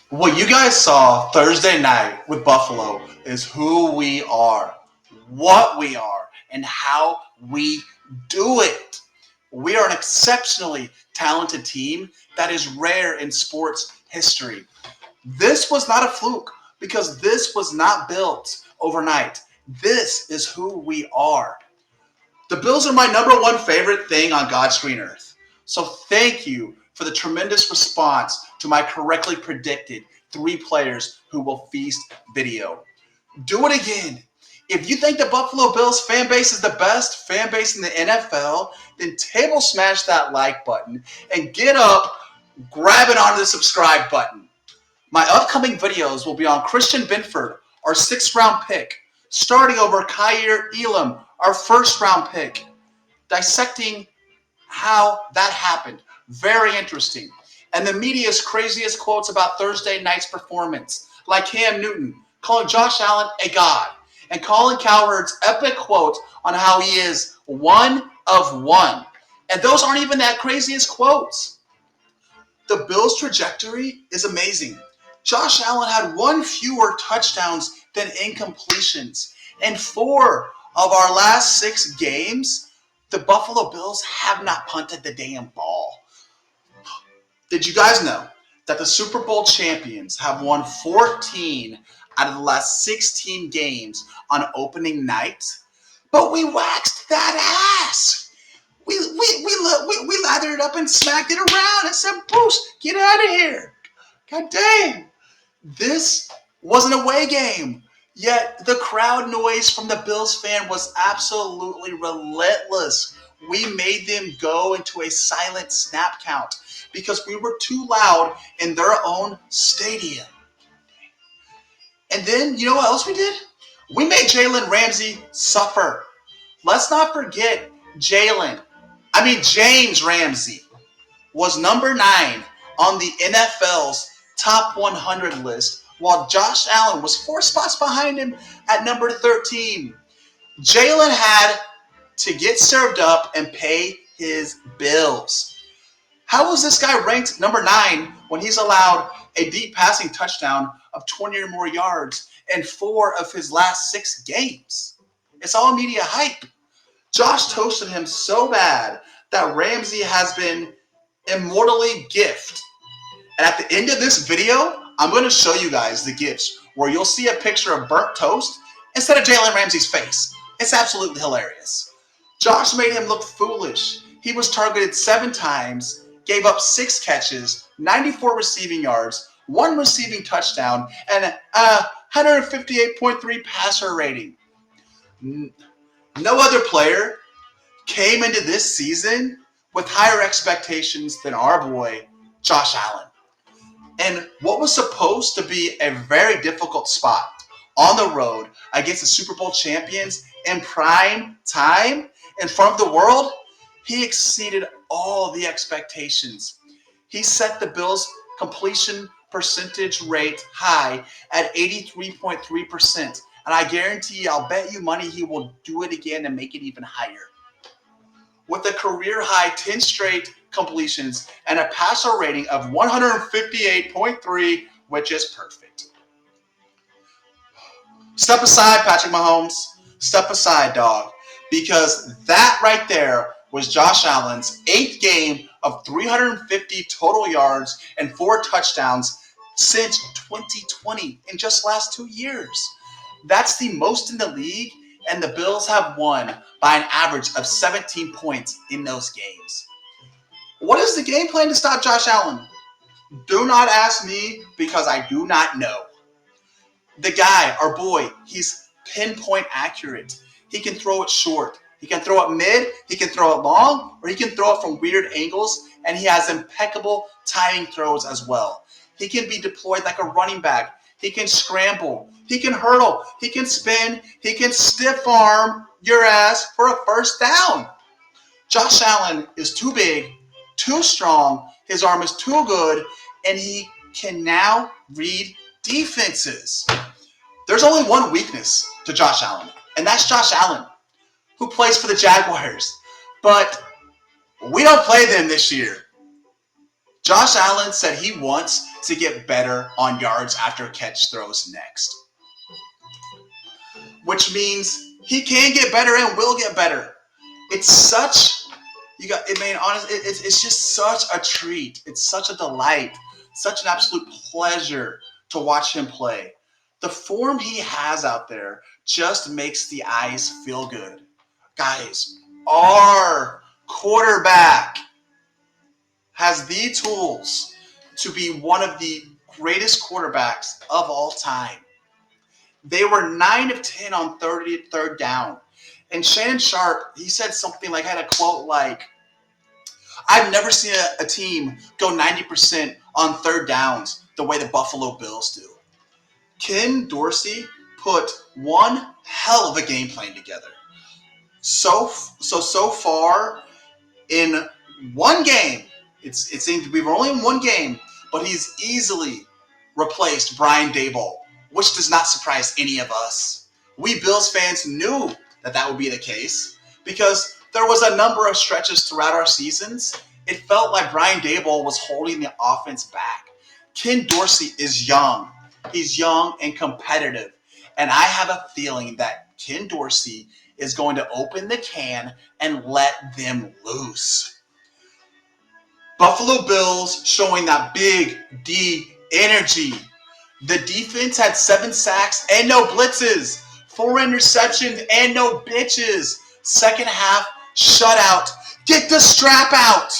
What you guys saw Thursday night with Buffalo is who we are, what we are, and how we do it. We are an exceptionally talented team that is rare in sports history. This was not a fluke because this was not built overnight. This is who we are. The Bills are my number one favorite thing on God's green earth. So thank you for the tremendous response to my correctly predicted three players who will feast video. Do it again. If you think the Buffalo Bills fan base is the best fan base in the NFL, then table smash that like button and get up, grab it onto the subscribe button. My upcoming videos will be on Christian Benford, our sixth round pick, starting over Kyer Elam, our first round pick, dissecting how that happened. Very interesting. And the media's craziest quotes about Thursday night's performance, like Cam Newton calling Josh Allen a god, and Colin Cowherd's epic quote on how he is one of one. And those aren't even that craziest quotes. The Bills' trajectory is amazing. Josh Allen had one fewer touchdowns than incompletions. And four of our last six games, the Buffalo Bills have not punted the damn ball. Did you guys know that the Super Bowl champions have won 14 out of the last 16 games on opening night? But we waxed that ass. We lathered it up and smacked it around and said, Bruce, get out of here. God dang. This was an away game. Yet the crowd noise from the Bills fan was absolutely relentless. We made them go into a silent snap count because we were too loud in their own stadium. And then, you know what else we did? We made Jalen Ramsey suffer. Let's not forget James Ramsey was number 9 on the NFL's top 100 list, while Josh Allen was 4 spots behind him at number 13. Jalen had to get served up and pay his bills. How was this guy ranked number 9 when he's allowed a deep passing touchdown of 20 or more yards in 4 of his last 6 games? It's all media hype. Josh toasted him so bad that Ramsey has been immortally GIF'd. And at the end of this video, I'm going to show you guys the GIFs where you'll see a picture of burnt toast instead of Jalen Ramsey's face. It's absolutely hilarious. Josh made him look foolish. He was targeted 7 times, gave up 6 catches, 94 receiving yards, 1 receiving touchdown, and a 158.3 passer rating. No other player came into this season with higher expectations than our boy, Josh Allen. And what was supposed to be a very difficult spot on the road against the Super Bowl champions in prime time in front of the world, he exceeded all the expectations. He set the Bills' completion percentage rate high at 83.3%. And I guarantee you, I'll bet you money he will do it again and make it even higher. With a career high 10 straight completions and a passer rating of 158.3, which is perfect. Step aside, Patrick Mahomes. Step aside, dog. Because that right there was Josh Allen's 8th game of 350 total yards and 4 touchdowns since 2020 in just last 2 years. That's the most in the league, and the Bills have won by an average of 17 points in those games. What is the game plan to stop Josh Allen? Do not ask me because I do not know. The guy, our boy, he's pinpoint accurate. He can throw it short. He can throw it mid, he can throw it long, or he can throw it from weird angles, and he has impeccable timing throws as well. He can be deployed like a running back. He can scramble. He can hurdle. He can spin. He can stiff arm your ass for a first down. Josh Allen is too big, too strong, his arm is too good, and he can now read defenses. There's only one weakness to Josh Allen, and that's Josh Allen, who plays for the Jaguars. But we don't play them this year. Josh Allen said he wants to get better on yards after catch throws next, which means he can get better and will get better. It's such it's just such a treat. It's such a delight, such an absolute pleasure to watch him play. The form he has out there just makes the eyes feel good. Guys, our quarterback has the tools to be one of the greatest quarterbacks of all time. They were 9 of 10 on third down. And Shannon Sharp, he said something like, had a quote like, I've never seen a team go 90% on third downs the way the Buffalo Bills do. Ken Dorsey put one hell of a game plan together. So far in one game, it seems to be only in one game, but he's easily replaced Brian Doboll, which does not surprise any of us. We Bills fans knew that would be the case because there was a number of stretches throughout our seasons. It felt like Brian Doboll was holding the offense back. Ken Dorsey is young. He's young and competitive. And I have a feeling that Ken Dorsey is going to open the can and let them loose. Buffalo Bills showing that big D energy. The defense had 7 sacks and no blitzes, 4 interceptions and no bitches. Second half shutout. Get the strap out.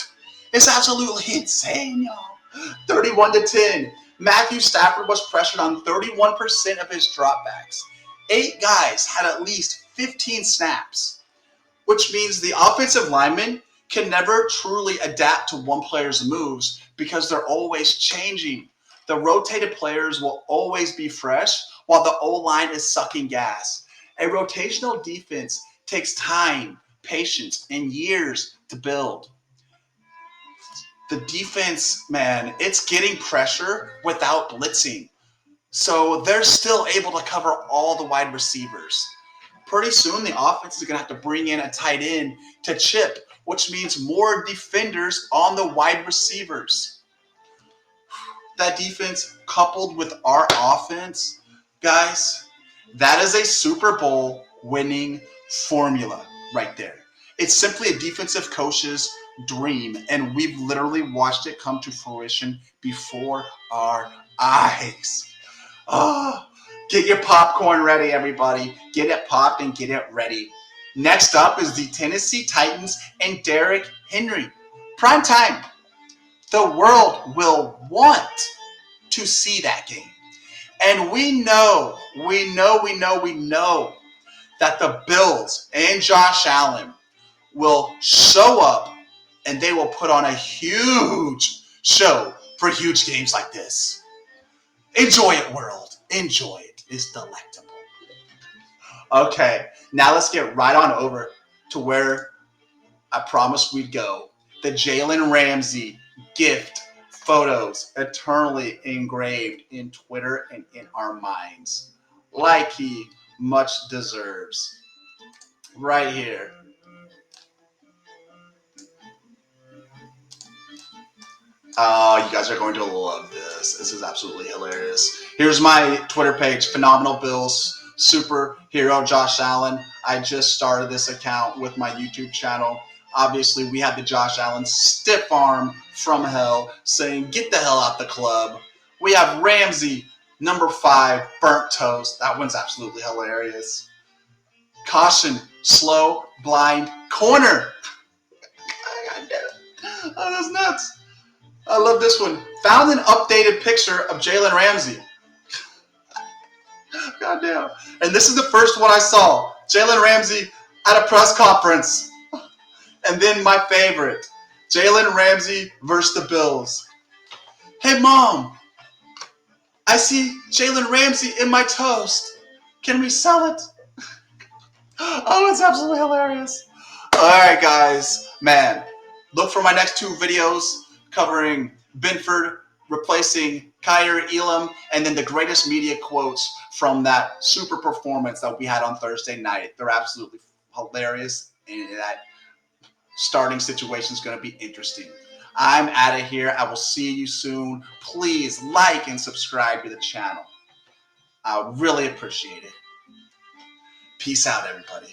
It's absolutely insane, y'all. 31-10. Matthew Stafford was pressured on 31% of his dropbacks. 8 guys had at least 15 snaps, which means the offensive linemen can never truly adapt to one player's moves because they're always changing. The rotated players will always be fresh while the O-line is sucking gas. A rotational defense takes time, patience, and years to build. The defense, man, it's getting pressure without blitzing. So they're still able to cover all the wide receivers. Pretty soon, the offense is going to have to bring in a tight end to chip, which means more defenders on the wide receivers. That defense coupled with our offense, guys, that is a Super Bowl winning formula right there. It's simply a defensive coach's dream, and we've literally watched it come to fruition before our eyes. Oh, get your popcorn ready, everybody. Get it popped and get it ready. Next up is the Tennessee Titans and Derrick Henry. Prime time. The world will want to see that game. And we know that the Bills and Josh Allen will show up and they will put on a huge show for huge games like this. Enjoy it, world. Enjoy it. It's delectable. Okay, now let's get right on over to where I promised we'd go. The Jalen Ramsey gift photos eternally engraved in Twitter and in our minds, like he much deserves. Right here. You guys are going to love this. This is absolutely hilarious. Here's my Twitter page, Phenomenal Bills, Superhero Josh Allen. I just started this account with my YouTube channel. Obviously, we had the Josh Allen stiff arm from hell saying, get the hell out the club. We have Ramsey, number 5, burnt toast. That one's absolutely hilarious. Caution, slow, blind, corner. Oh, that's nuts. I love this one. Found an updated picture of Jalen Ramsey. Goddamn. And this is the first one I saw. Jalen Ramsey at a press conference. And then my favorite. Jalen Ramsey versus the Bills. Hey, Mom. I see Jalen Ramsey in my toast. Can we sell it? Oh, it's absolutely hilarious. All right, guys. Man, look for my next 2 videos covering Benford replacing Kyer Elam, and then the greatest media quotes from that super performance that we had on Thursday night. They're absolutely hilarious, and that starting situation is going to be interesting. I'm out of here. I will see you soon. Please like and subscribe to the channel. I would really appreciate it. Peace out, everybody.